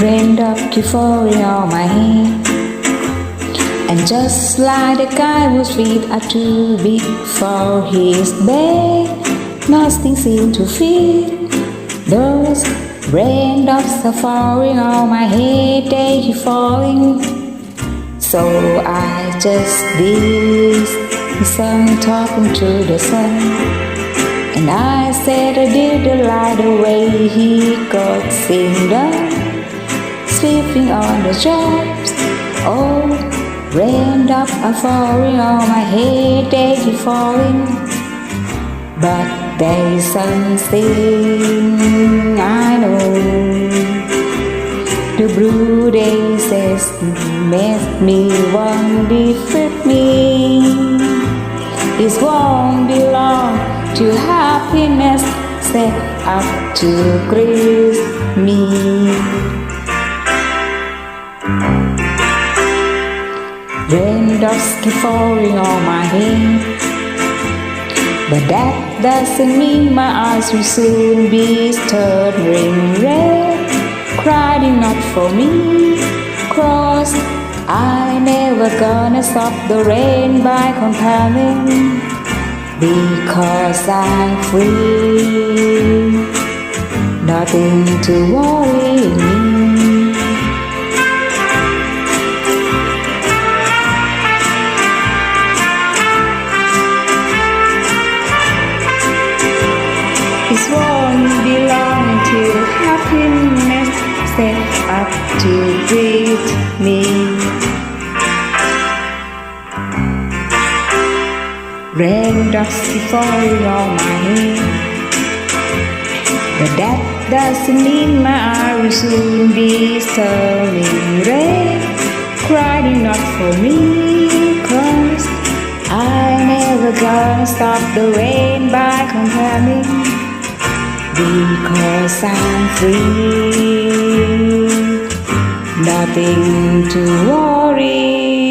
Raindrops keep falling on my head, and just like the guy whose feet are too big for his bed, nothing seems to fit. Those raindrops are falling on my head, they keep falling. So I just did some talking to the sun, and I said I didn't like the way he got things done, sleeping on the jobs. Oh, raindrops are falling on my head, they keep falling. But there's something I know, the blue days make me won't defeat me. It won't be long till happiness set up to greet me. Raindrops keep falling on my head, but that doesn't mean my eyes will soon be turning red. Crying not for me, 'cause I never gonna stop the rain by compelling, because I'm free, nothing to worry me. It won't be long till happiness set up to greet me. Raindrops keep falling on my head, but that doesn't mean my eyes will soon be turning red. Crying not for me, 'cause I never gonna stop the rain by complaining, because I'm free, nothing to worry.